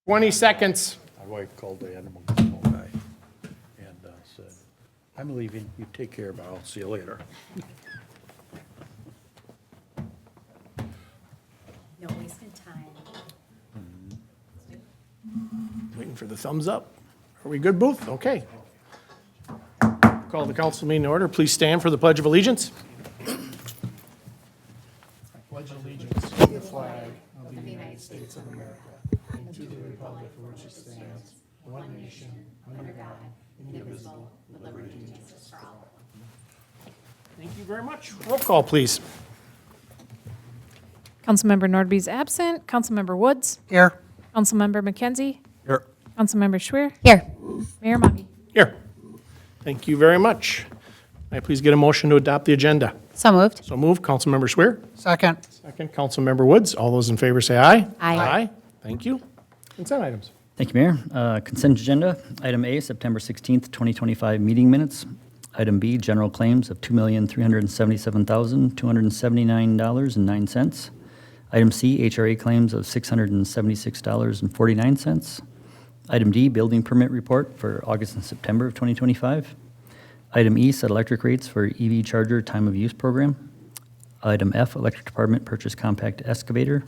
20 seconds. My wife called the animal control guy and said, "I'm leaving, you take care, but I'll see you later." No wasted time. Waiting for the thumbs up. Are we good, Booth? Okay. Call the council meeting to order. Please stand for the Pledge of Allegiance. I pledge allegiance to the flag of the United States of America and to the republic for which it stands, one nation, under God, indivisible, with liberty and justice for all. Thank you very much. Roll call, please. Councilmember Nordby's absent. Councilmember Woods. Here. Councilmember McKenzie. Here. Councilmember Schwer. Here. Mayor Muggy. Here. Thank you very much. May I please get a motion to adopt the agenda? So moved. So moved. Councilmember Schwer. Second. Second. Councilmember Woods. All those in favor say aye. Aye. Aye. Thank you. Consent items. Thank you, Mayor. Consent agenda. Item A, September 16th, 2025 meeting minutes. Item B, general claims of $2,377,279.09. Item C, HRA claims of $676.49. Item D, building permit report for August and September of 2025. Item E, set electric rates for EV charger time of use program. Item F, electric department purchase compact excavator.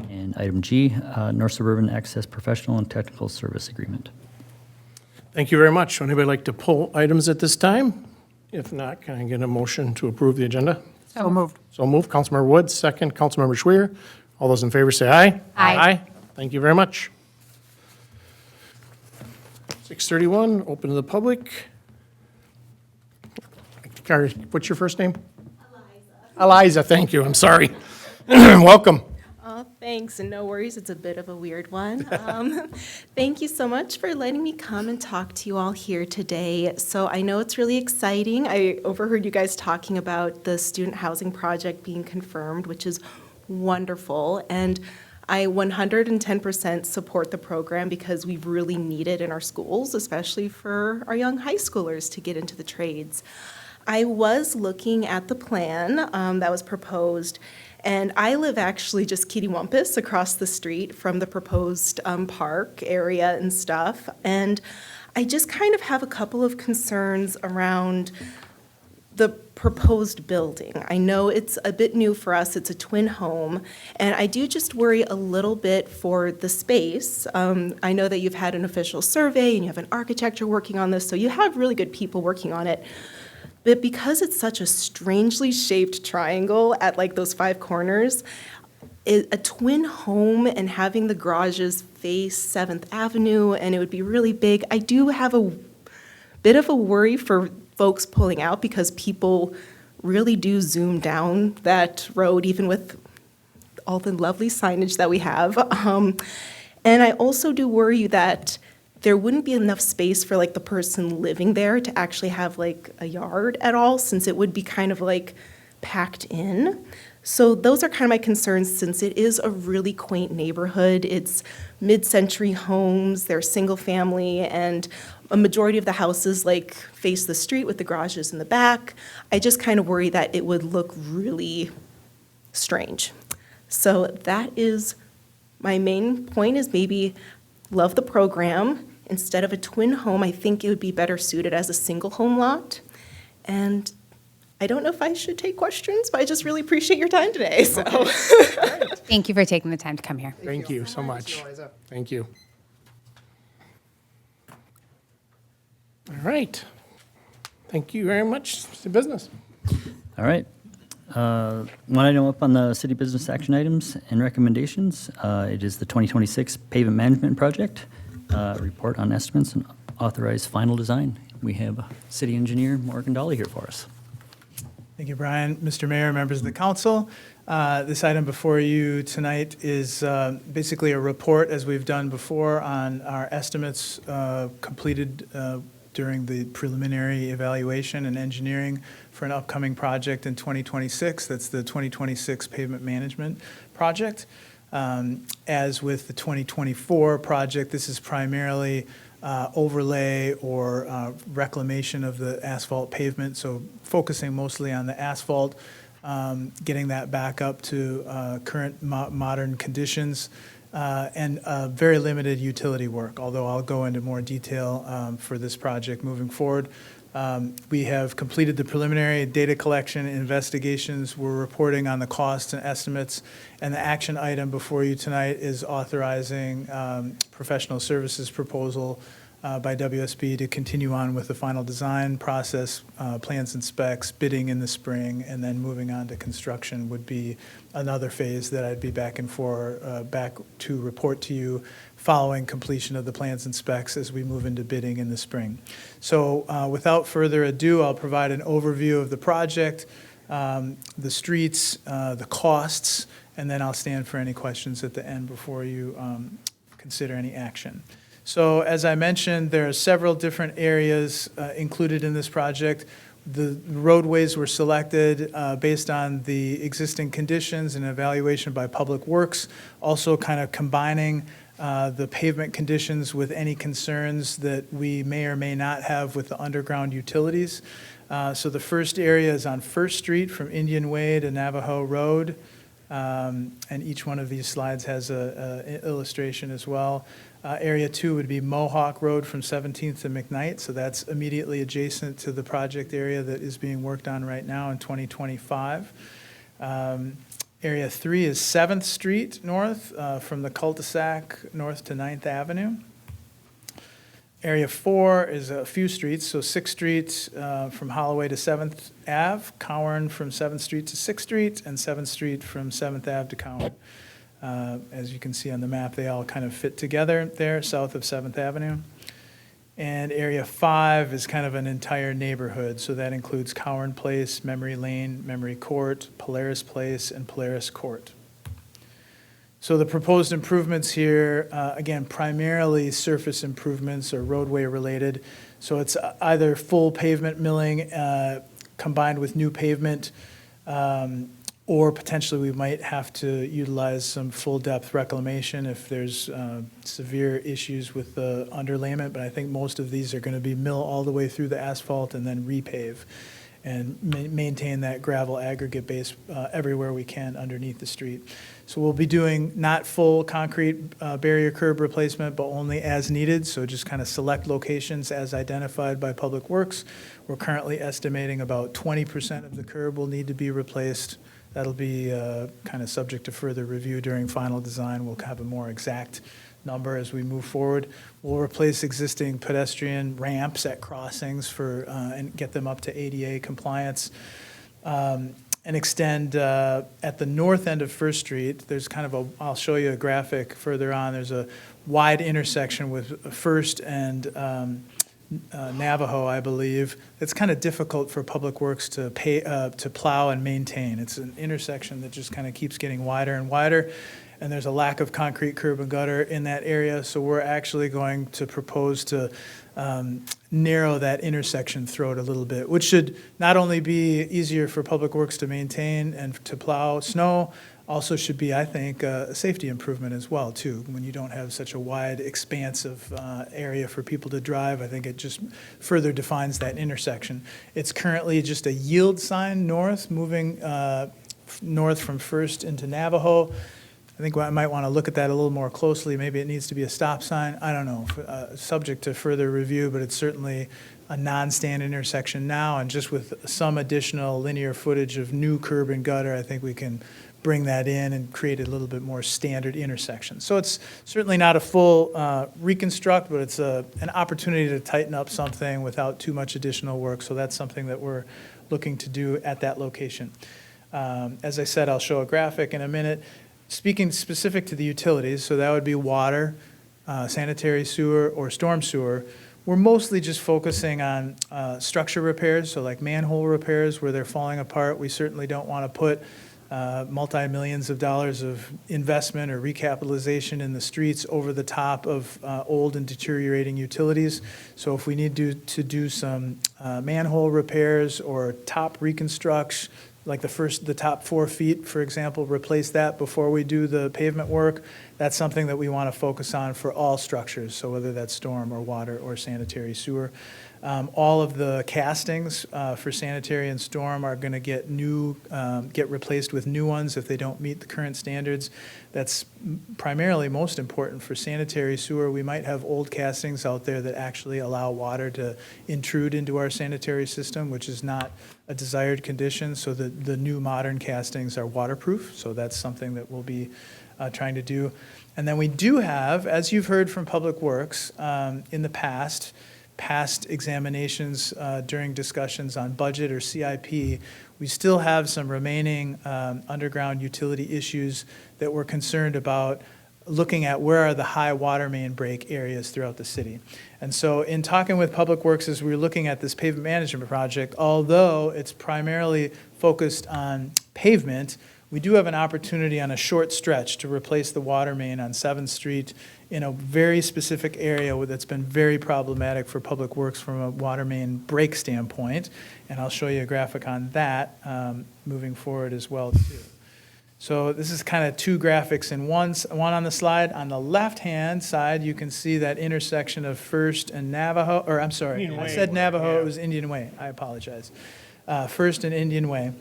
And item G, North Suburban Access Professional and Technical Service Agreement. Thank you very much. Would anybody like to pull items at this time? If not, can I get a motion to approve the agenda? So moved. So moved. Councilmember Woods, second. Councilmember Schwer. All those in favor say aye. Aye. Thank you very much. 6:31, open to the public. What's your first name? Eliza, thank you. I'm sorry. Welcome. Oh, thanks, and no worries, it's a bit of a weird one. Thank you so much for letting me come and talk to you all here today. So I know it's really exciting. I overheard you guys talking about the student housing project being confirmed, which is wonderful. And I 110% support the program because we really need it in our schools, especially for our young high schoolers to get into the trades. I was looking at the plan that was proposed, and I live actually just kittywampus across the street from the proposed park area and stuff. And I just kind of have a couple of concerns around the proposed building. I know it's a bit new for us, it's a twin home, and I do just worry a little bit for the space. I know that you've had an official survey and you have an architecture working on this, so you have really good people working on it. But because it's such a strangely shaped triangle at like those 5 corners, a twin home and having the garages face 7th Avenue, and it would be really big, I do have a bit of a worry for folks pulling out because people really do zoom down that road, even with all the lovely signage that we have. And I also do worry that there wouldn't be enough space for like the person living there to actually have like a yard at all, since it would be kind of like packed in. So those are kind of my concerns, since it is a really quaint neighborhood. It's mid-century homes, they're single family, and a majority of the houses like face the street with the garages in the back. I just kind of worry that it would look really strange. So that is my main point, is maybe love the program. Instead of a twin home, I think it would be better suited as a single home lot. And I don't know if I should take questions, but I just really appreciate your time today, so. Thank you for taking the time to come here. Thank you so much. Thank you. All right. Thank you very much. It's the business. All right. One item up on the city business action items and recommendations. It is the 2026 pavement management project, report on estimates and authorized final design. We have city engineer Morgan Dolly here for us. Thank you, Brian. Mr. Mayor, members of the council, this item before you tonight is basically a report, as we've done before, on our estimates completed during the preliminary evaluation and engineering for an upcoming project in 2026. That's the 2026 pavement management project. As with the 2024 project, this is primarily overlay or reclamation of the asphalt pavement, so focusing mostly on the asphalt, getting that back up to current modern conditions, and very limited utility work, although I'll go into more detail for this project moving forward. We have completed the preliminary data collection investigations. We're reporting on the costs and estimates, and the action item before you tonight is authorizing professional services proposal by WSB to continue on with the final design process, plans and specs, bidding in the spring, and then moving on to construction would be another phase that I'd be back to report to you following completion of the plans and specs as we move into bidding in the spring. So without further ado, I'll provide an overview of the project, the streets, the costs, and then I'll stand for any questions at the end before you consider any action. So as I mentioned, there are several different areas included in this project. The roadways were selected based on the existing conditions and evaluation by Public Works, also kind of combining the pavement conditions with any concerns that we may or may not have with the underground utilities. So the first area is on First Street from Indian Way to Navajo Road. And each one of these slides has an illustration as well. Area 2 would be Mohawk Road from 17th to McKnight, so that's immediately adjacent to the project area that is being worked on right now in 2025. Area 3 is 7th Street north from the cul-de-sac north to 9th Avenue. Area 4 is a few streets, so 6th Street from Holloway to 7th Ave, Cowan from 7th Street to 6th Street, and 7th Street from 7th Ave to Cowan. As you can see on the map, they all kind of fit together there, south of 7th Avenue. And Area 5 is kind of an entire neighborhood, so that includes Cowan Place, Memory Lane, Memory Court, Polaris Place, and Polaris Court. So the proposed improvements here, again, primarily surface improvements or roadway related. So it's either full pavement milling combined with new pavement, or potentially we might have to utilize some full depth reclamation if there's severe issues with the underlayment. But I think most of these are going to be mill all the way through the asphalt and then repave and maintain that gravel aggregate base everywhere we can underneath the street. So we'll be doing not full concrete barrier curb replacement, but only as needed. So just kind of select locations as identified by Public Works. We're currently estimating about 20% of the curb will need to be replaced. That'll be kind of subject to further review during final design. We'll have a more exact number as we move forward. We'll replace existing pedestrian ramps at crossings and get them up to ADA compliance. And extend at the north end of First Street, there's kind of I'll show you a graphic further on, there's a wide intersection with First and Navajo, I believe. It's kind of difficult for Public Works to plow and maintain. It's an intersection that just kind of keeps getting wider and wider, and there's a lack of concrete curb and gutter in that area, so we're actually going to propose to narrow that intersection throat a little bit, which should not only be easier for Public Works to maintain and to plow snow, also should be, I think, a safety improvement as well, too. When you don't have such a wide, expansive area for people to drive, I think it just further defines that intersection. It's currently just a yield sign north, moving north from First into Navajo. I think I might want to look at that a little more closely. Maybe it needs to be a stop sign. I don't know, subject to further review, but it's certainly a non-stand intersection now, and just with some additional linear footage of new curb and gutter, I think we can bring that in and create a little bit more standard intersection. So it's certainly not a full reconstruct, but it's an opportunity to tighten up something without too much additional work. So that's something that we're looking to do at that location. As I said, I'll show a graphic in a minute. Speaking specific to the utilities, so that would be water, sanitary sewer, or storm sewer, we're mostly just focusing on structure repairs, so like manhole repairs where they're falling apart. We certainly don't want to put multi-millions of dollars of investment or recapitalization in the streets over the top of old and deteriorating utilities. So if we need to do some manhole repairs or top reconstruction, like the top 4 feet, for example, replace that before we do the pavement work. That's something that we want to focus on for all structures, so whether that's storm or water or sanitary sewer. All of the castings for sanitary and storm are going to get replaced with new ones if they don't meet the current standards. That's primarily most important for sanitary sewer. We might have old castings out there that actually allow water to intrude into our sanitary system, which is not a desired condition. So the new modern castings are waterproof. So that's something that we'll be trying to do. And then we do have, as you've heard from Public Works in the past examinations during discussions on budget or CIP, we still have some remaining underground utility issues that we're concerned about, looking at where are the high water main break areas throughout the city. And so in talking with Public Works as we were looking at this pavement management project, although it's primarily focused on pavement, we do have an opportunity on a short stretch to replace the water main on 7th Street in a very specific area that's been very problematic for Public Works from a water main break standpoint. And I'll show you a graphic on that moving forward as well, too. So this is kind of two graphics in one on the slide. On the left-hand side, you can see that intersection of First and Navajo, or I'm sorry, Indian I Way. said Navajo, Yeah. it was Indian Way. I apologize. First and Indian Way.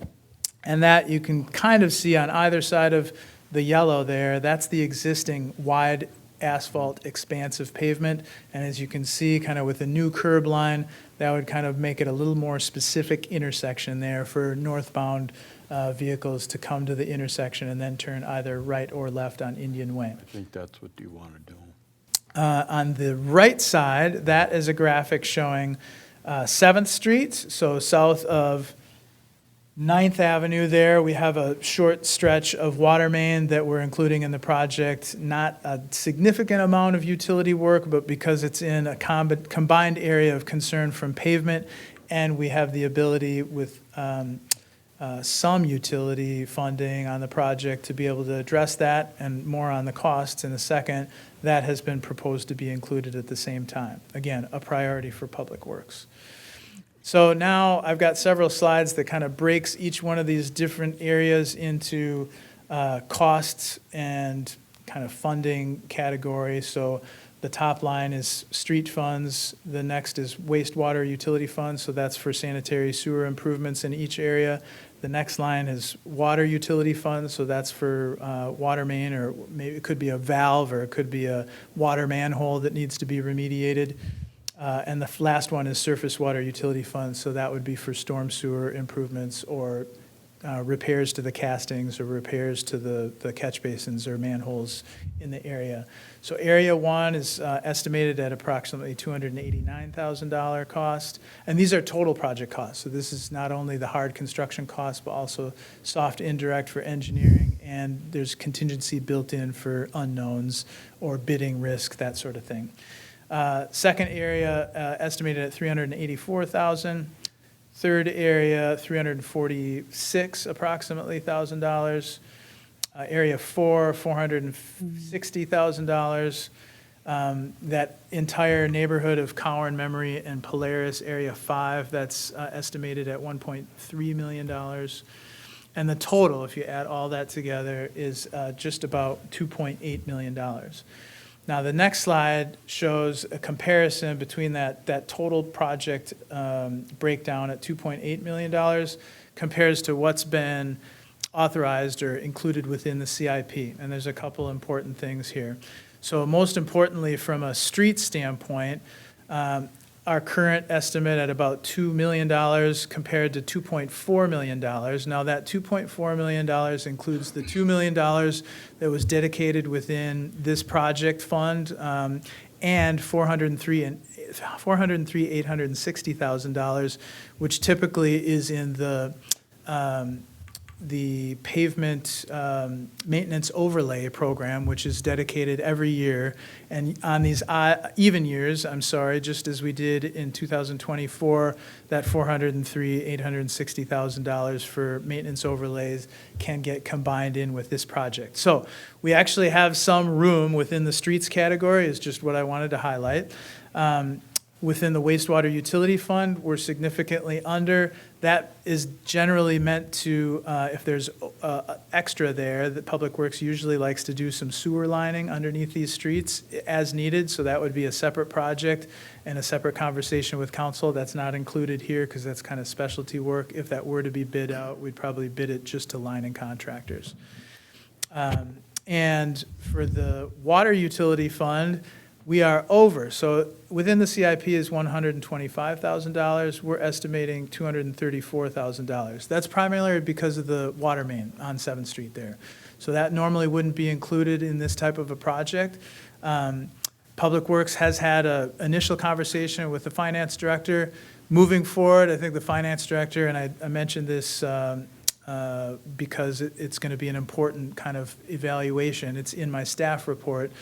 And that you can kind of see on either side of the yellow there, that's the existing wide asphalt expansive pavement. And as you can see, kind of with the new curb line, that would kind of make it a little more specific intersection there for northbound vehicles to come to the intersection and then turn either right or left on Indian Way. I think that's what you want to do. On the right side, that is a graphic showing 7th Street, so south of 9th Avenue there. We have a short stretch of water main that we're including in the project. Not a significant amount of utility work, but because it's in a combined area of concern from pavement, and we have the ability with some utility funding on the project to be able to address that, and more on the costs in a second. That has been proposed to be included at the same time. Again, a priority for Public Works. So now I've got several slides that kind of breaks each one of these different areas into costs and kind of funding categories. So the top line is street funds. The next is wastewater utility funds. So that's for sanitary sewer improvements in each area. The next line is water utility funds. So that's for water main, or maybe it could be a valve, or it could be a water manhole that needs to be remediated. And the last one is surface water utility funds, so that would be for storm sewer improvements or repairs to the castings or repairs to the catch basins or manholes in the area. So Area 1 is estimated at approximately $289,000 cost, and these are total project costs. So this is not only the hard construction costs, but also soft indirect for engineering, and there's contingency built in for unknowns or bidding risk, that sort of thing. Second area estimated at $384,000. Third area, $346 approximately $1,000. Area 4, $460,000. That entire neighborhood of Cowan, Memory, and Polaris, Area 5, that's estimated at $1.3 million. And the total, if you add all that together, is just about $2.8 million. Now, the next slide shows a comparison between that total project breakdown at $2.8 million compares to what's been authorized or included within the CIP. And there's a couple important things here. So most importantly, from a street standpoint, our current estimate at about $2 million compared to $2.4 million. Now, that $2.4 million includes the $2 million that was dedicated within this project fund and $403,860,000, which typically is in the pavement maintenance overlay program, which is dedicated every year. And on these even years, just as we did in 2024, that $403,860,000 for maintenance overlays can get combined in with this project. So we actually have some room within the streets category, is just what I wanted to highlight. Within the wastewater utility fund, we're significantly under. That is generally meant to, if there's extra there, that Public Works usually likes to do some sewer lining underneath these streets as needed, so that would be a separate project and a separate conversation with council. That's not included here because that's kind of specialty work. If that were to be bid out, we'd probably bid it just to lining contractors. And for the water utility fund, we are over. So within the CIP is $125,000. We're estimating $234,000. That's primarily because of the water main on 7th Street there. So that normally wouldn't be included in this type of a project. Public Works has had an initial conversation with the finance director. Moving forward, I think the finance director, and I mentioned this because it's going to be an important kind of evaluation. It's in my staff report.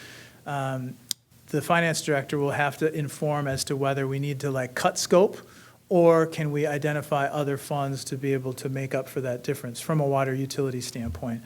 The finance director will have to inform as to whether we need to like cut scope or can we identify other funds to be able to make up for that difference from a water utility standpoint.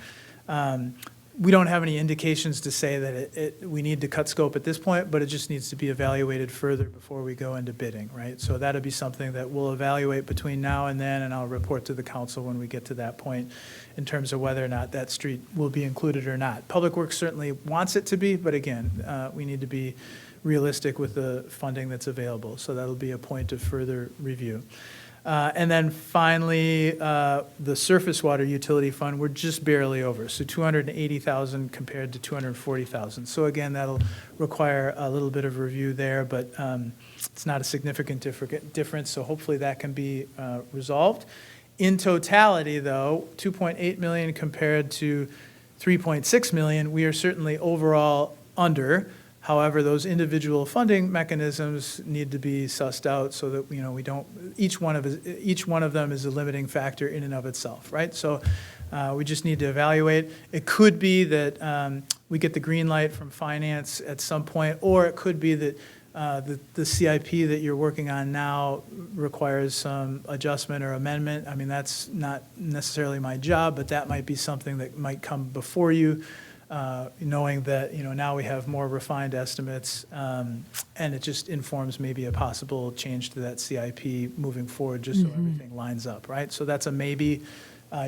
We don't have any indications to say that we need to cut scope at this point, but it just needs to be evaluated further before we go into bidding, right? So that'll be something that we'll evaluate between now and then, and I'll report to the council when we get to that point in terms of whether or not that street will be included or not. Public Works certainly wants it to be, but again, we need to be realistic with the funding that's available. So that'll be a point of further review. And then finally, the surface water utility fund, we're just barely over. So 280,000 compared to 240,000. So again, that'll require a little bit of review there, but it's not a significant difference. So hopefully that can be resolved. In totality, though, 2.8 million compared to 3.6 million, we are certainly overall under. However, those individual funding mechanisms need to be sussed out so that, we don't, each one of them is a limiting factor in and of itself, right? So we just need to evaluate. It could be that we get the green light from finance at some point, or it could be that the CIP that you're working on now requires some adjustment or amendment. I mean, that's not necessarily my job, but that might be something that might come before you. Knowing that, now we have more refined estimates, and it just informs maybe a possible change to that CIP moving forward, just so everything lines up, right? So that's a maybe.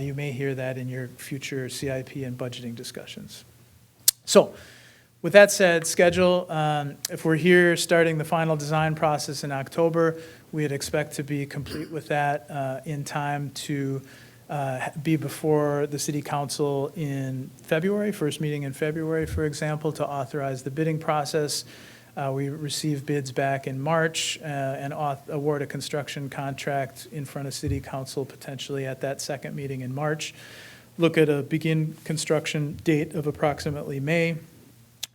You may hear that in your future CIP and budgeting discussions. So with that said, schedule, if we're here starting the final design process in October, we'd expect to be complete with that in time to be before the city council in February, first meeting in February, for example, to authorize the bidding process. We receive bids back in March and award a construction contract in front of city council potentially at that second meeting in March. Look at a begin construction date of approximately May.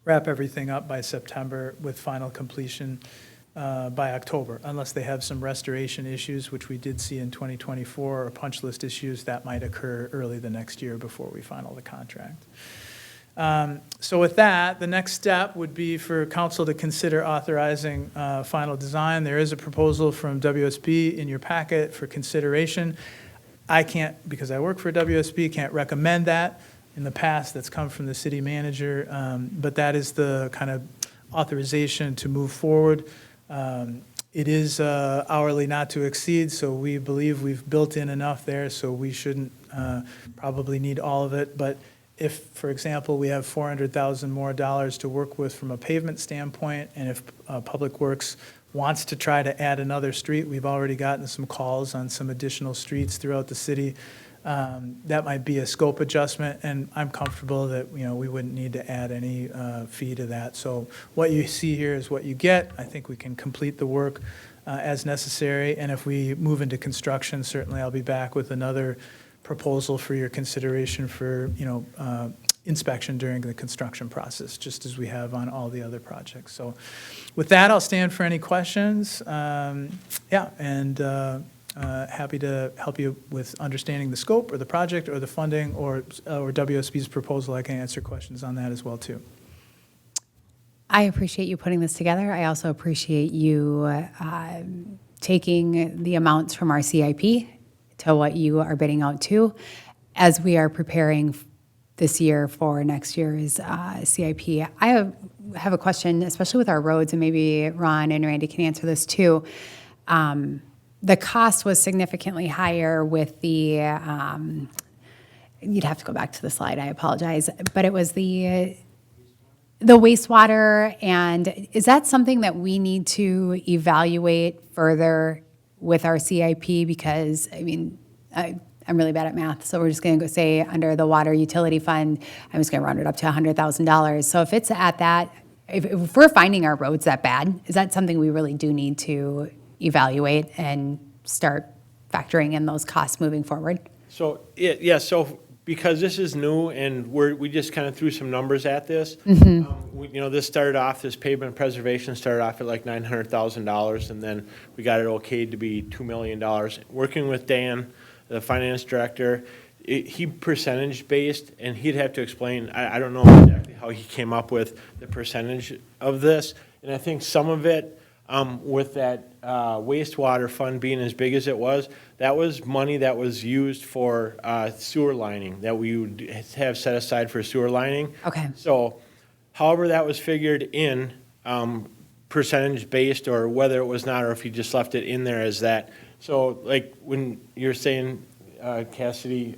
Wrap everything up by September with final completion by October, unless they have some restoration issues, which we did see in 2024, or punch list issues that might occur early the next year before we final the contract. So with that, the next step would be for council to consider authorizing final design. There is a proposal from WSB in your packet for consideration. I can't, because I work for WSB, can't recommend that. In the past, that's come from the city manager, but that is the kind of authorization to move forward. It is hourly not to exceed, so we believe we've built in enough there, so we shouldn't probably need all of it. But if, for example, we have $400,000 more to work with from a pavement standpoint, and if Public Works wants to try to add another street, we've already gotten some calls on some additional streets throughout the city. That might be a scope adjustment, and I'm comfortable that, we wouldn't need to add any fee to that. So what you see here is what you get. I think we can complete the work as necessary, and if we move into construction, certainly I'll be back with another proposal for your consideration for, inspection during the construction process, just as we have on all the other projects. So with that, I'll stand for any questions. Happy to help you with understanding the scope or the project or the funding or WSB's proposal. I can answer questions on that as well, too. I appreciate you putting this together. I also appreciate you taking the amounts from our CIP to what you are bidding out to as we are preparing this year for next year's CIP. I have a question, especially with our roads, and maybe Ron and Randy can answer this too. the cost was significantly higher with the, you'd have to go back to the slide, I apologize, but it was the wastewater, and is that something that we need to evaluate further with our CIP? Because, I mean, I'm really bad at math, so we're just gonna go say, under the water utility fund, I'm just gonna round it up to $100,000. So if it's at that, if we're finding our roads that bad, is that something we really do need to evaluate and start factoring in those costs moving forward? So, so because this is new and we just kind of threw some numbers at this. This started off, this pavement preservation started off at like $900,000, and then we got it okayed to be $2 million. Working with Dan, the finance director, he percentage based, and he'd have to explain, I don't know exactly how he came up with the percentage of this. And I think some of it, with that wastewater fund being as big as it was, that was money that was used for sewer lining, that we would have set aside for sewer lining. Okay. So however that was figured in, percentage based, or whether it was not, or if you just left it in there as that. So like when you're saying, Cassidy,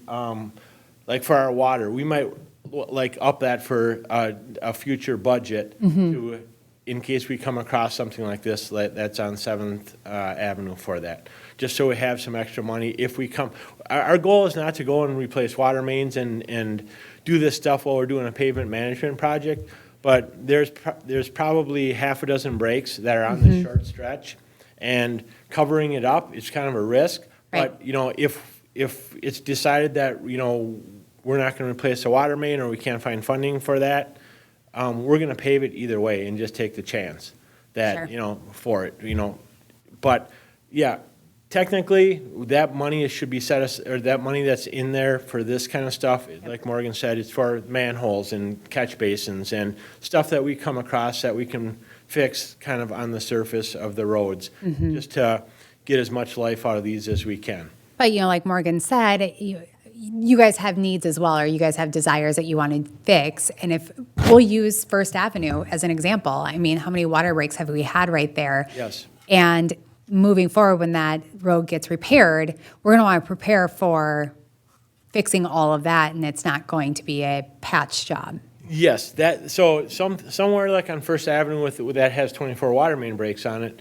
like for our water, we might like up that for a future budget to, in case we come across something like this that's on 7th Avenue for that. Just so we have some extra money if we come. Our goal is not to go and replace water mains and do this stuff while we're doing a pavement management project, but there's probably half a dozen breaks that are on this short stretch, and covering it up, it's kind of a risk. Right. But, if it's decided that, we're not gonna replace a water main, or we can't find funding for that, we're gonna pave it either way and just take the chance that, Sure. For it, But, yeah, technically, that money should be or that money that's in there for this kind of stuff, like Morgan said, it's for manholes and catch basins and stuff that we come across that we can fix kind of on the surface of the roads, just to get as much life out of these as we can. But, like Morgan said, you guys have needs as well, or you guys have desires that you want to fix. And if we'll use First Avenue as an example, I mean, how many water breaks have we had right there? Yes. And moving forward, when that road gets repaired, we're going to want to prepare for fixing all of that, and it's not going to be a patch job. Yes, somewhere like on First Avenue with that has 24 water main breaks on it,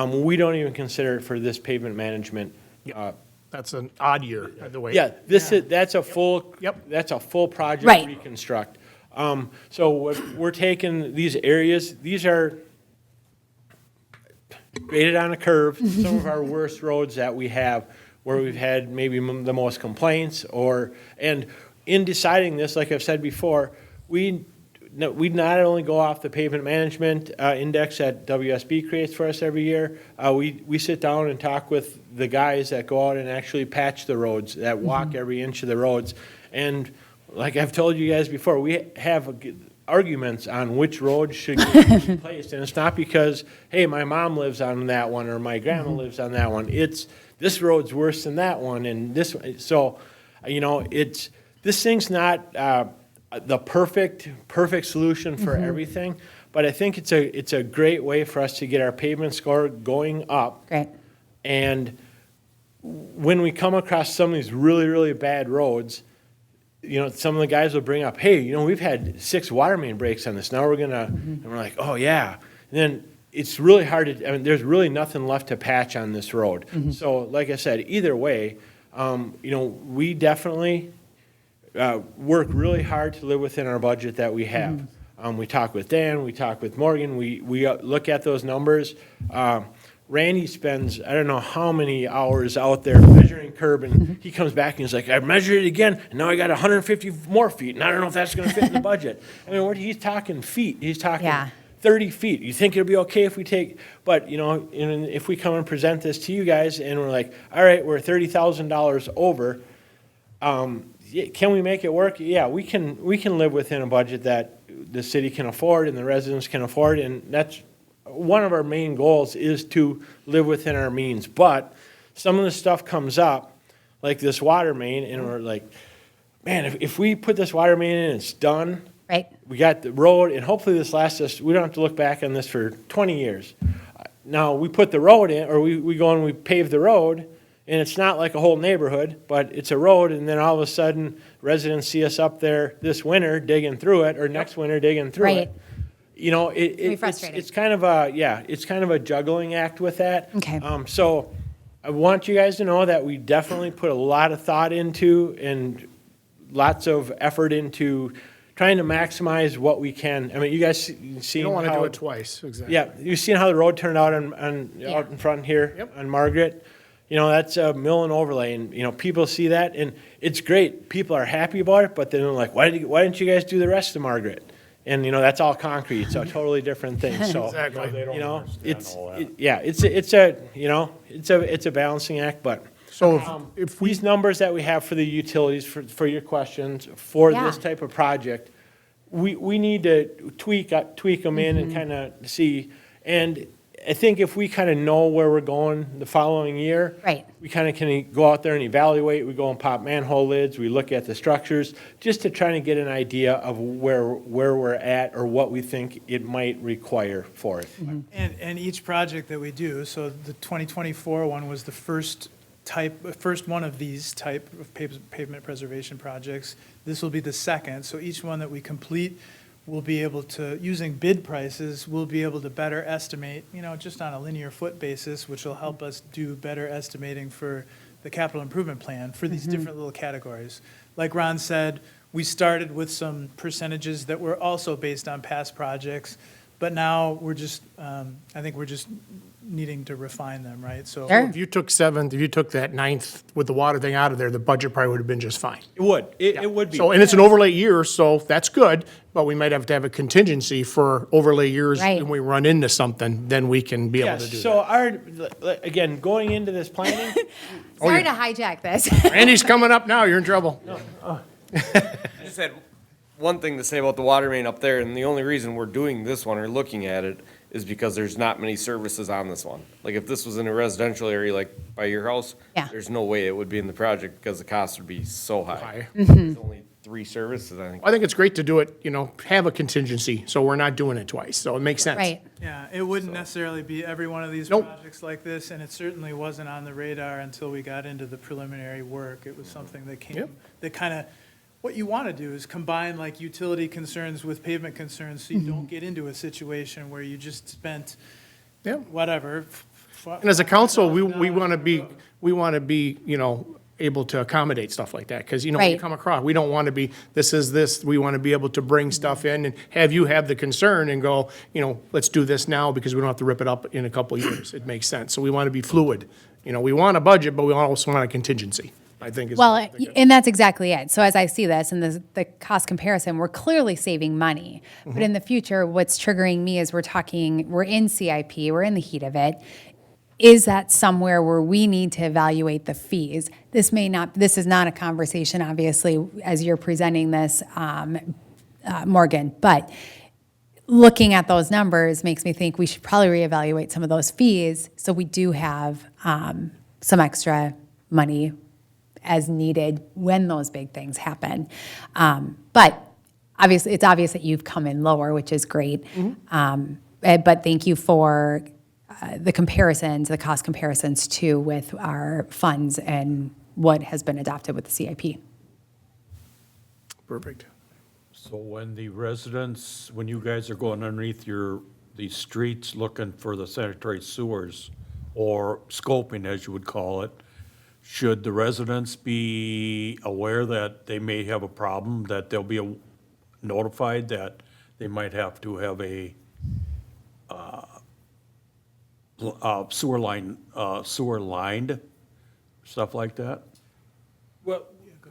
we don't even consider it for this pavement management. That's an odd year, the way. Yeah, that's a full. Yep. That's a full project Right. reconstruct. So we're taking these areas. These are graded on a curve. Some of our worst roads that we have, where we've had maybe the most complaints, and in deciding this, like I've said before, we not only go off the pavement management index that WSB creates for us every year. We sit down and talk with the guys that go out and actually patch the roads, that walk every inch of the roads. And like I've told you guys before, we have arguments on which road should get replaced. And it's not because, hey, my mom lives on that one or my grandma lives on that one. It's this road's worse than that one, and this. So, this thing's not the perfect solution for everything, but I think it's a great way for us to get our pavement score going up. Great. And when we come across some of these really, really bad roads, some of the guys will bring up, hey, we've had 6 water main breaks on this. Now we're gonna, and we're like, oh yeah. And then it's really hard to, there's really nothing left to patch on this road. So like I said, either way, we definitely work really hard to live within our budget that we have. We talk with Dan, we talk with Morgan, we look at those numbers. Randy spends, I don't know how many hours out there measuring curb, and he comes back and he's like, I measured it again, and now I got 150 more feet, and I don't know if that's gonna fit in the budget. I mean, he's talking feet, he's talking 30 feet. You think it'll be okay if we take, but if we come and present this to you guys and we're like, all right, we're $30,000 over, can we make it work? Yeah, we can live within a budget that the city can afford and the residents can afford, and that's one of our main goals, is to live within our means. But some of the stuff comes up, like this water main, and we're like, man, if we put this water main in and it's done, Right. we got the road, and hopefully this lasts us, we don't have to look back on this for 20 years. Now, we put the road in, or we go and we pave the road, and it's not like a whole neighborhood, but it's a road, and then all of a sudden, residents see us up there this winter digging through it, or next winter digging through Right. it. You know, be frustrating. it's kind of a, yeah, it's kind of a juggling act with that. Okay. So I want you guys to know that we definitely put a lot of thought into and lots of effort into trying to maximize what we can. I mean, you guys see You don't want to how do it twice, exactly. yeah, you've seen how the road turned out Yeah. out in front here Yep. on Margaret. You know, that's a mill and overlay, and you know people see that, and it's great. People are happy about it, but then they're like, why didn't you guys do the rest of Margaret? And you know that's all concrete, so a totally different thing. So Exactly. They don't you know, understand it's all that. yeah, it's a you know it's a balancing act, but. So if we, These numbers that we have for the utilities, for your questions, for Yeah. this type of project, we need to tweak them in and kind of see. And I think if we kind of know where we're going the following year. Right. We kind of can go out there and evaluate, we go and pop manhole lids, we look at the structures, just to try to get an idea of where we're at or what we think it might require for it. And each project that we do, so the 2024 one was the first one of these type of pavement preservation projects. This will be the second, so each one that we complete, we'll be able to, using bid prices, we'll be able to better estimate, you know, just on a linear foot basis, which will help us do better estimating for the capital improvement plan for these different little categories. Like Ron said, we started with some percentages that were also based on past projects, but now we're just, I think we're just needing to refine them, right? So Sure. if you took seventh, if you took that ninth with the water thing out of there, the budget probably would have been just fine. It would, it would be. So, and it's an overlay year, so that's good, but we might have to have a contingency for overlay years. Right. When we run into something, then we can be able to Yes, do so that. our, again, going into this planning, Sorry to hijack this. Randy's coming up now, you're in trouble. I just had one thing to say about the water main up there, and the only reason we're doing this one or looking at it is because there's not many services on this one. Like if this was in a residential area like by your house, Yeah. there's no way it would be in the project because the cost would be so high. High. There's only 3 services, I think. I think it's great to do it, you know, have a contingency, so we're not doing it twice, so it makes sense. Right. Yeah, it wouldn't necessarily be every one of these Nope. projects like this, and it certainly wasn't on the radar until we got into the preliminary work. It was something that Yep. came, that kind of, what you want to do is combine like utility concerns with pavement concerns, so you don't get into a situation where you just spent Yeah. whatever. And as a council, we want to be, you know, able to accommodate stuff like that, because, you know, when you Right. come across, we don't want to be, this is this, we want to be able to bring stuff in and have you have the concern and go, you know, let's do this now because we don't have to rip it up in a couple of years. It makes sense. So we want to be fluid. You know, we want a budget, but we also want a contingency, I think is. Well, and that's exactly it. So as I see this and the cost comparison, we're clearly saving money. But in the future, what's triggering me is we're in CIP, we're in the heat of it. Is that somewhere where we need to evaluate the fees? This is not a conversation, obviously, as you're presenting this, Morgan, but looking at those numbers makes me think we should probably reevaluate some of those fees so we do have some extra money as needed when those big things happen. But obviously, it's obvious that you've come in lower, which is great. But thank you for the comparisons, the cost comparisons too, with our funds and what has been adopted with the CIP. Perfect. So when the residents, when you guys are going underneath these streets looking for the sanitary sewers, or scoping, as you would call it, should the residents be aware that they may have a problem, that they'll be notified that they might have to have a sewer lined, stuff like that? well,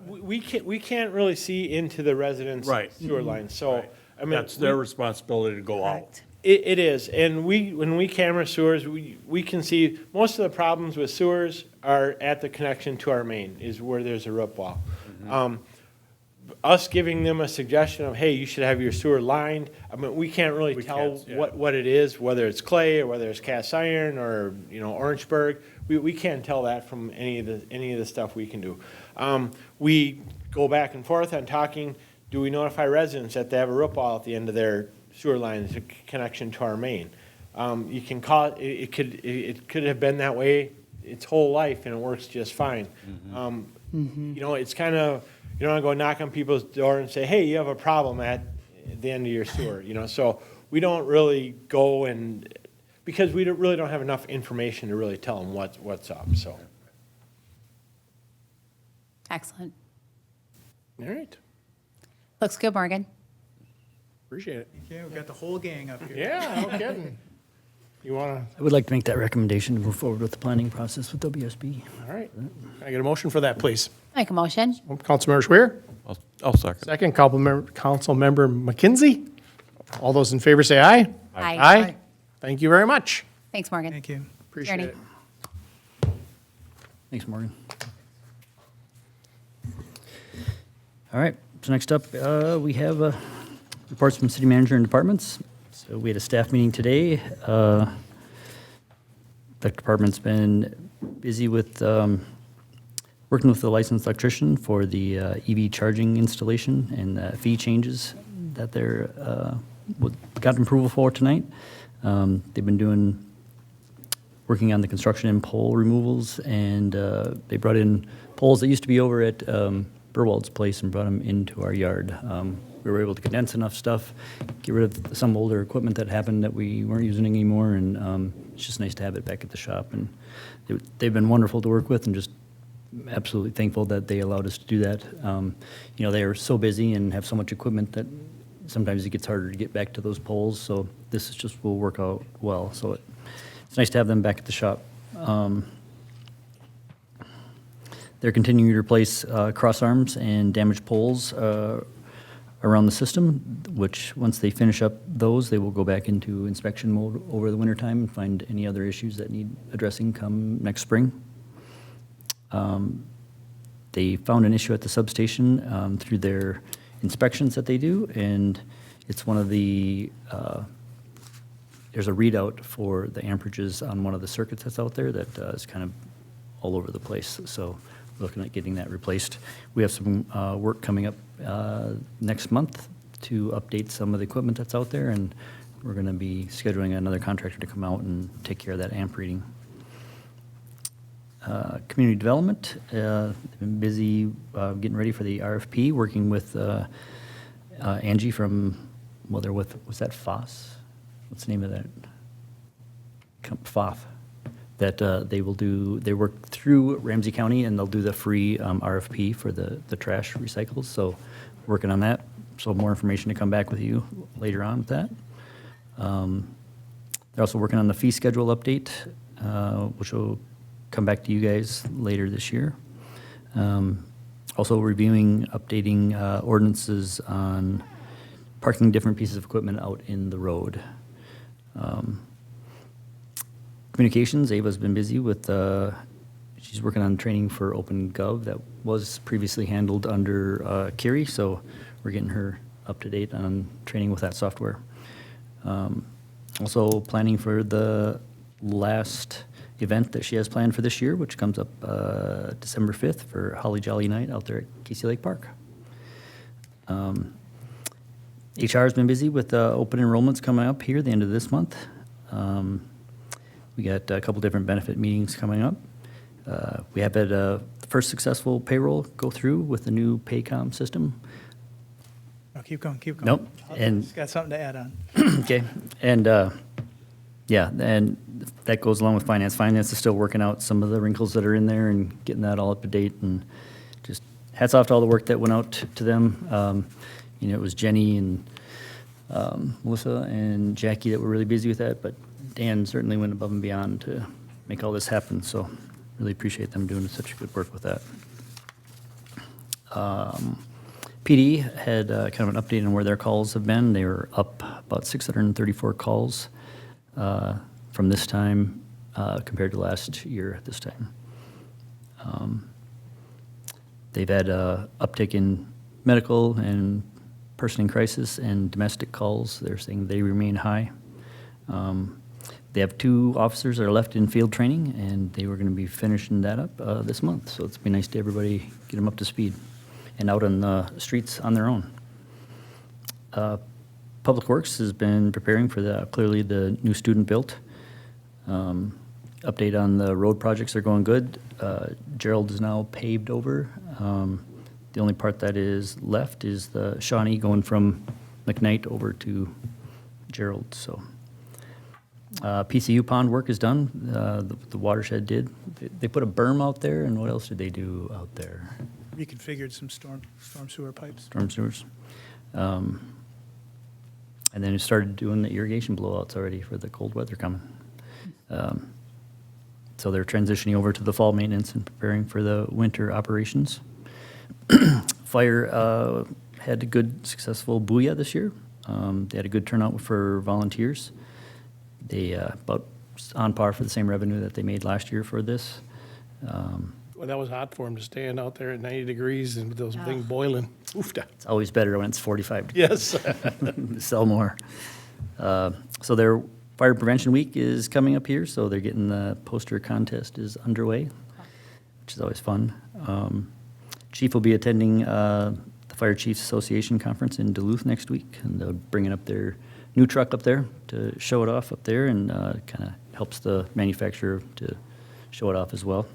we can't really see into the residents' Right. sewer lines, so, I mean. That's their responsibility to go out. Correct. It is, and when we camera sewers, we can see, most of the problems with sewers are at the connection to our main, is where there's a rip wall. Us giving them a suggestion of, hey, you should have your sewer lined, I mean, we can't really We tell can't, yeah. what it is, whether it's clay, or whether it's cast iron, or, you know, Orangeburg. We can't tell that from any of the stuff we can do. We go back and forth on talking, do we notify residents that they have a rip wall at the end of their sewer line connection to our main? You can call it, it could have been that way its whole life and it works just fine. You know, it's kind of, you don't want to go knock on people's door and say, hey, you have a problem at the end of your sewer, you know? So we don't really go and, because we really don't have enough information to really tell them what's up, so. Excellent. All right, Looks good, Morgan. appreciate it. Okay, we've got the whole gang up here. Yeah, no kidding. You want I would like to make that recommendation to move forward with the planning process with WSB. All right. Can I get a motion for that, please? Make a motion. Councilmember Schwer, I'll second. second. Councilmember McKenzie. All those in favor say aye. Aye. Aye. Thank you very much. Thanks, Morgan. Thank you. Appreciate Tierney. it. Thanks, Morgan. All right, so next up, we have reports from city manager and departments. So we had a staff meeting today. The department's been busy with working with the licensed electrician for the EV charging installation and fee changes that they're got approval for tonight. They've been working on the construction and pole removals, and they brought in poles that used to be over at Burwald's place and brought them into our yard. We were able to condense enough stuff, get rid of some older equipment that happened that we weren't using anymore, and it's just nice to have it back at the shop. And they've been wonderful to work with, and just absolutely thankful that they allowed us to do that. You know, they are so busy and have so much equipment that sometimes it gets harder to get back to those poles, so this is just will work out well. So it's nice to have them back at the shop. They're continuing to replace cross arms and damaged poles around the system, which once they finish up those, they will go back into inspection mode over the wintertime and find any other issues that need addressing come next spring. They found an issue at the substation through their inspections that they do, and it's one of the, there's a readout for the amperages on one of the circuits that's out there that is kind of all over the place. So we're looking at getting that replaced. We have some work coming up next month to update some of the equipment that's out there, and we're going to be scheduling another contractor to come out and take care of that amp reading. Community development, they've been busy getting ready for the RFP, working with Angie from, well, they're with, was that FOSS? What's the name of that? FOF. That they will do, they work through Ramsey County and they'll do the free RFP for the trash recycles. So working on that. So more information to come back with you later on with that. They're also working on the fee schedule update, which will come back to you guys later this year. Also reviewing, updating ordinances on parking different pieces of equipment out in the road. Communications, Ava's been busy with, she's working on training for OpenGov that was previously handled under Kiri, so we're getting her up to date on training with that software. Also planning for the last event that she has planned for this year, which comes up December 5th for Holly Jolly Night out there at Casey Lake Park. HR has been busy with open enrollments coming up here at the end of this month. We got a couple different benefit meetings coming up. We have had the first successful payroll go through with the new Paycom system. Oh, keep going, keep going. Nope, and- Just got something to add on. Okay, and yeah, and that goes along with finance. Finance is still working out some of the wrinkles that are in there and getting that all up to date, and just hats off to all the work that went out to them. You know, it was Jenny and Melissa and Jackie that were really busy with that, but Dan certainly went above and beyond to make all this happen, so really appreciate them doing such good work with that. PD had kind of an update on where their calls have been. They were up about 634 calls from this time compared to last year at this time. They've had an uptick in medical and person in crisis and domestic calls. They're saying they remain high. They have 2 officers that are left in field training, and they were going to be finishing that up this month. So it's been nice to everybody get them up to speed and out on the streets on their own. Public Works has been preparing for clearly the new student built. Update on the road projects are going good. Gerald is now paved over. The only part that is left is the Shawnee going from McKnight over to Gerald, so. PCU pond work is done. The watershed did. They put a berm out there, and what else did they do out there? Reconfigured some storm sewer pipes. Storm sewers. And then it started doing the irrigation blowouts already for the cold weather coming. So they're transitioning over to the fall maintenance and preparing for the winter operations. Fire had a good, successful booyah this year. They had a good turnout for volunteers. They about on par for the same revenue that they made last year for this. Well, that was hot for them to stand out there at 90 degrees and with those things boiling. Oofda. It's always better when it's 45 degrees. Yes. Sell more. So their Fire Prevention Week is coming up here, so they're getting the poster contest is underway, which is always fun. Chief will be attending the Fire Chiefs Association Conference in Duluth next week, and they're bringing up their new truck up there to show it off up there, and kind of helps the manufacturer to show it off as well.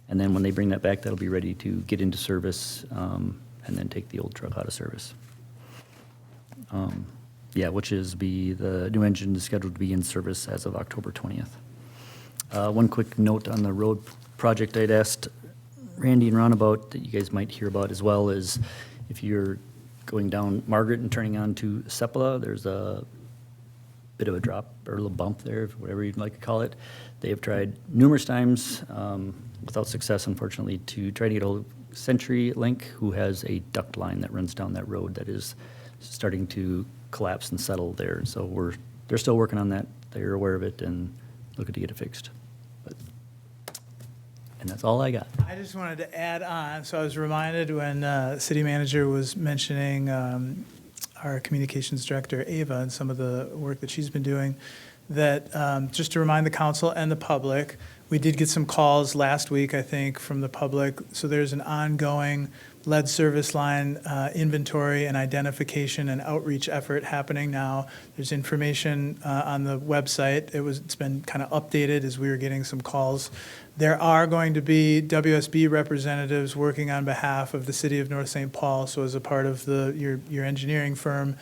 And then when they bring that back, that'll be ready to get into service, and then take the old truck out of service. Yeah, which is the new engine is scheduled to be in service as of October 20th. One quick note on the road project I'd asked Randy and Ron about that you guys might hear about as well is if you're going down Margaret and turning on to Sepulveda, there's a bit of a drop or a little bump there, whatever you'd like to call it. They have tried numerous times, without success, unfortunately, to try to get a CenturyLink, who has a duct line that runs down that road that is starting to collapse and settle there. So they're still working on that. They're aware of it and looking to get it fixed. And that's all I got. I just wanted to add on, so I was reminded when city manager was mentioning our communications director, Ava, and some of the work that she's been doing, that just to remind the council and the public, we did get some calls last week, I think, from the public. So there's an ongoing lead service line inventory and identification and outreach effort happening now. There's information on the website. It's been kind of updated as we were getting some calls. There are going to be WSB representatives working on behalf of the city of North St. Paul. So as a part of your engineering firm,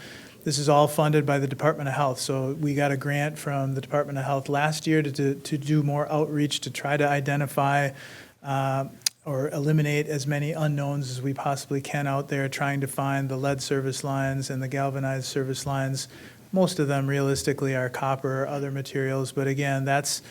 this is all funded by the Department of Health. So we got a grant from the Department of Health last year to do more outreach to try to identify or eliminate as many unknowns as we possibly can out there, trying to find the lead service lines and the galvanized service lines. Most of them realistically are copper or other materials, but again, that's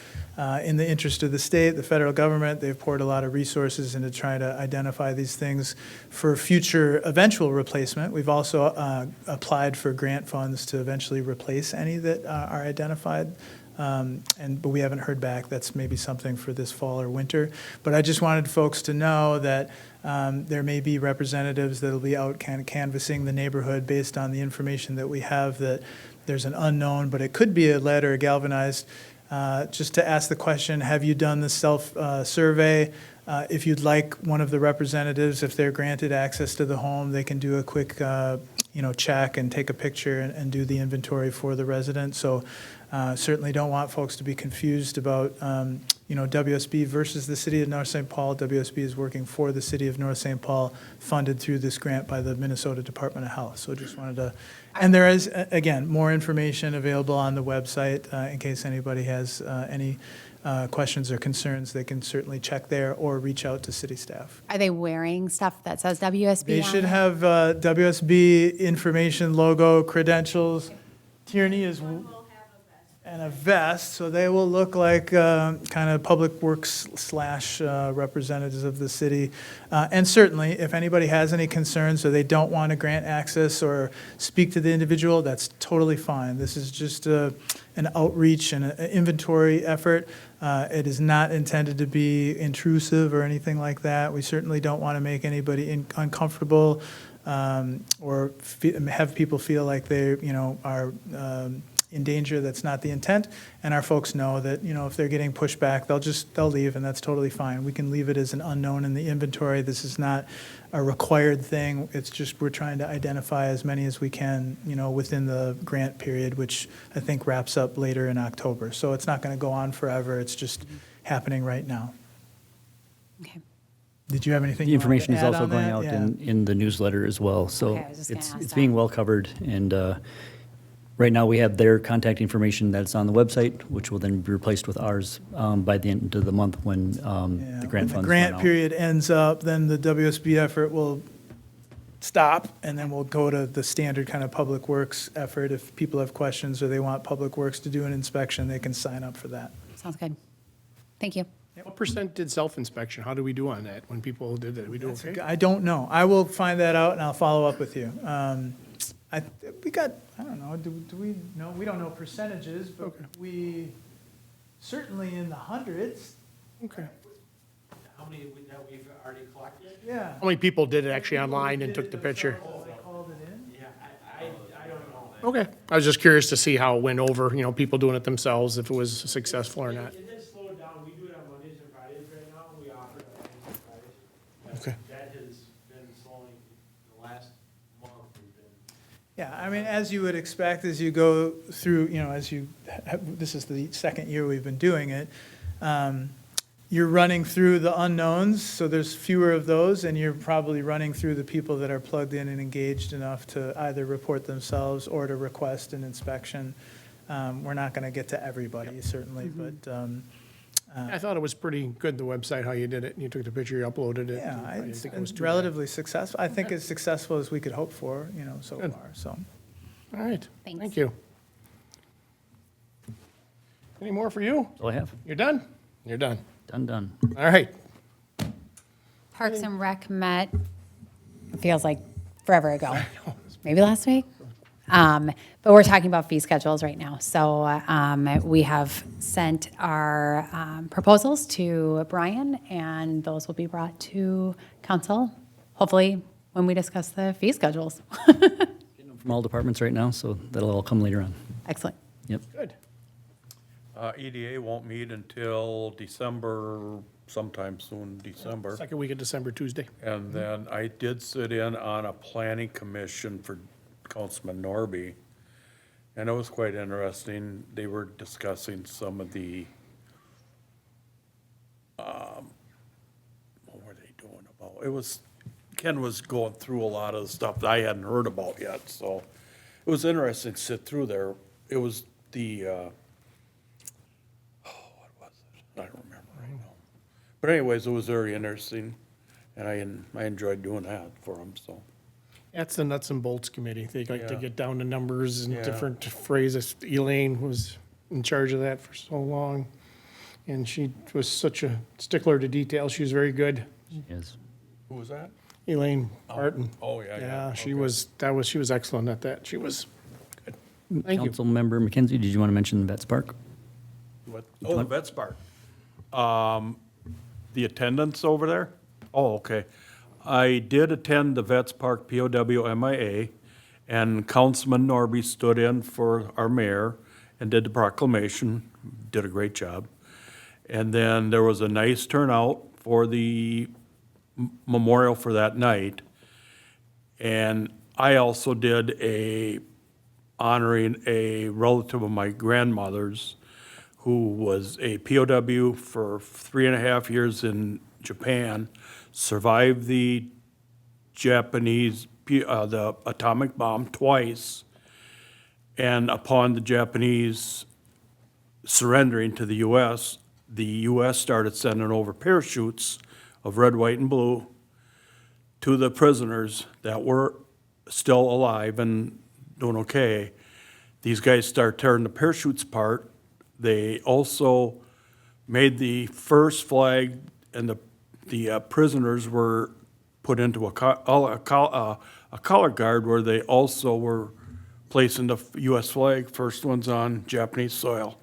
in the interest of the state, the federal government. They've poured a lot of resources into trying to identify these things for future eventual replacement. We've also applied for grant funds to eventually replace any that are identified. But we haven't heard back. That's maybe something for this fall or winter. But I just wanted folks to know that there may be representatives that will be out kind of canvassing the neighborhood based on the information that we have, that there's an unknown, but it could be a lead or a galvanized. Just to ask the question, have you done the self-survey? If you'd like one of the representatives, if they're granted access to the home, they can do a quick check and take a picture and do the inventory for the resident. So certainly don't want folks to be confused about WSB versus the city of North St. Paul. WSB is working for the city of North St. Paul, funded through this grant by the Minnesota Department of Health. So just wanted to, and there is, again, more information available on the website in case anybody has any questions or concerns. They can certainly check there or reach out to city staff. Are they wearing stuff that says WSB They on should it? have WSB information, logo, credentials. Tierney is, and a vest, so they will look like kind of public works / representatives of the city. And certainly, if anybody has any concerns or they don't want to grant access or speak to the individual, that's totally fine. This is just an outreach and an inventory effort. It is not intended to be intrusive or anything like that. We certainly don't want to make anybody uncomfortable or have people feel like they, are in danger. That's not the intent. And our folks know that, if they're getting pushed back, they'll leave, and that's totally fine. We can leave it as an unknown in the inventory. This is not a required thing. It's just we're trying to identify as many as we can, within the grant period, which I think wraps up later in October. So it's not going to go on forever. It's just happening right now. Okay. Did you have anything? The you wanted to information is add also on going that? out Yeah. in the newsletter as well, so Okay, I was just gonna ask it's that. being well covered, and right now we have their contact information that's on the website, which will then be replaced with ours by the end of the month when Yeah, the grant when funds the run grant out. period ends up, then the WSB effort will stop, and then we'll go to the standard kind of public works effort. If people have questions or they want public works to do an inspection, they can sign up for that. Sounds good. Thank you. What percent did self-inspection? How do we do on that when people did that? We do okay? I don't know. I will find that out, and I'll follow up with you. I don't know, do we know? We don't know percentages, but Okay. we certainly in the hundreds. Okay. How many that we've already collected? Yeah. How many people did it actually online and took the picture? They called it in. Yeah, I don't know. Okay. I was just curious to see how it went over, people doing it themselves, if it was successful or not. It did slow down. We do it on Mondays and Fridays right now. We offer it on Mondays and Fridays. Okay. That has been slowing the last month. We've been. Yeah, I mean, as you would expect, as you go through, this is the second year we've been doing it, you're running through the unknowns, so there's fewer of those, and you're probably running through the people that are plugged in and engaged enough to either report themselves or to request an inspection. We're not going to get to everybody, certainly, but I thought it was pretty good, the website, how you did it. You took the picture, you uploaded it. yeah, I didn't it's think it was been too bad. relatively successful. I think as successful as we could hope for, so Good. far, so. All right. Thanks. Thank you. Any more for you? That's all I have. You're done? You're done. Done. All right. Parks and Rec met, it feels like forever ago, maybe last week. But we're talking about fee schedules right now. So we have sent our proposals to Brian, and those will be brought to council, hopefully, when we discuss the fee schedules. From all departments right now, so that'll all come later on. Excellent. Yep. Good. EDA won't meet until December, sometime soon, December. Second week of December, Tuesday. And then I did sit in on a planning commission for Councilman Norby, and it was quite interesting. They were discussing some of the, what were they doing about? It was, Ken was going through a lot of the stuff that I hadn't heard about yet, so it was interesting to sit through there. It was the, what was it? I don't remember right now. But anyways, it was very interesting, and I enjoyed doing that for them, so. That's the nuts and bolts committee. They like to Yeah. get down to numbers and Yeah. different phrases. Elaine was in charge of that for so long. And she was such a stickler to detail. She was very good. Yes. Who was that? Elaine Barton. Oh, yeah, yeah. Yeah, she okay. was, she was excellent at that. She was good. Thank you. Councilmember McKenzie, did you want to mention Vets Park? What? Oh, the Vets Park. The attendance over there? Oh, okay. I did attend the Vets Park POW MIA, and Councilman Norby stood in for our mayor and did the proclamation, did a great job. And then there was a nice turnout for the memorial for that night. And I also did honoring a relative of my grandmother's who was a POW for 3.5 years in Japan, survived the Japanese, the atomic bomb twice, and upon the Japanese surrendering to the U.S., the U.S. started sending over parachutes of red, white, and blue to the prisoners that were still alive and doing okay. These guys start tearing the parachutes apart. They also made the first flag, and the prisoners were put into a color guard where they also were placing the U.S. flag, first ones on Japanese soil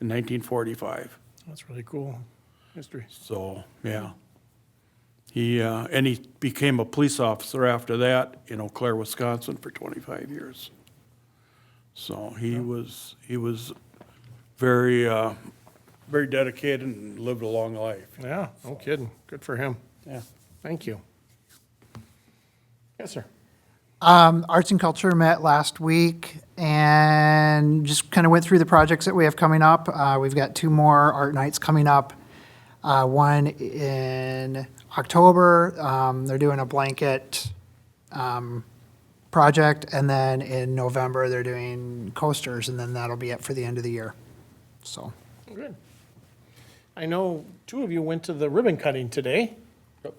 in 1945. That's really cool. History. So, yeah. And he became a police officer after that in Eau Claire, Wisconsin for 25 years. So he was very, very dedicated and lived a long life. Yeah, no kidding. Good for him. Yeah. Thank you. Yes, sir. Arts and Culture met last week and just kind of went through the projects that we have coming up. We've got 2 more art nights coming up. One in October, they're doing a blanket project, and then in November, they're doing coasters, and then that'll be it for the end of the year. So, Good. I know 2 of you went to the ribbon cutting today,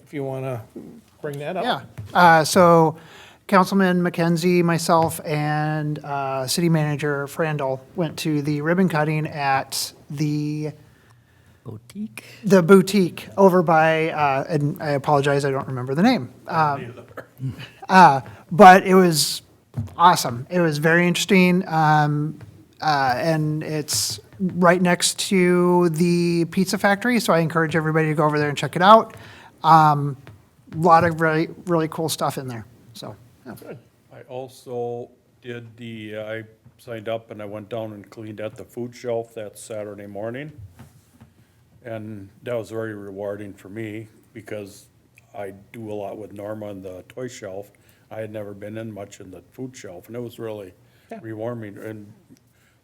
if you want to bring that up. yeah. So Councilman McKenzie, myself, and City Manager Frandl went to the ribbon cutting at the boutique over by, and I apologize, I don't remember the name. But it was awesome. It was very interesting. And it's right next to the pizza factory, so I encourage everybody to go over there and check it out. A lot of really, really cool stuff in there, so. Yeah. I also I signed up and I went down and cleaned at the food shelf that Saturday morning. And that was very rewarding for me because I do a lot with Norma on the toy shelf. I had never been in much in the food shelf, and it was really rewarding. And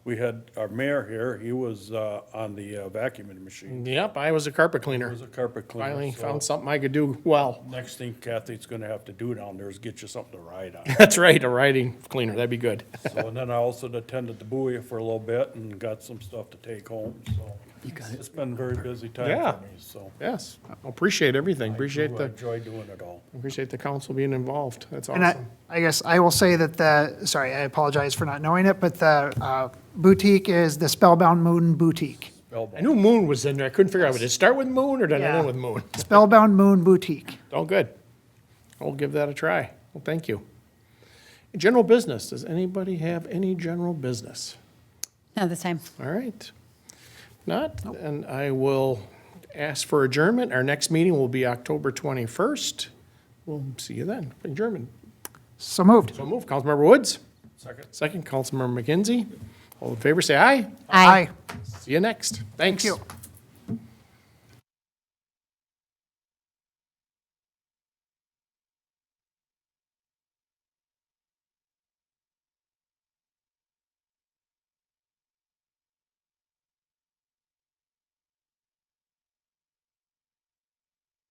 we had our mayor here, he was on the vacuuming machine. Yep, I was a carpet He cleaner. was a carpet cleaner. Finally so found something I could do well. Next thing Kathy's gonna have to do down there is get you something to ride on. That's right, a riding cleaner, that'd be good. So, and then I also attended the buoy for a little bit and got some stuff to take home, so. It's been a very busy time Yeah. for me, so. Yes, appreciate everything, appreciate I the, enjoy doing it all. appreciate the council being involved, that's And awesome. I guess I will say that sorry, I apologize for not knowing it, but the boutique is the Spellbound Moon Boutique. I knew Moon was in there, I couldn't figure out, did it start with Moon or did it Yeah. end with Moon? Spellbound Moon Boutique. Oh, good. I'll give that a try. Well, thank you. General business, does anybody have any general business? Not this time. All right. Not, and I will ask for adjournment. Our next meeting will be October 21st. We'll see you then. Adjournment. So moved. So move. Councilmember Woods? Second. Second, Councilmember McKenzie. All in favor, say aye. Aye. See you next. Thanks. Thank you.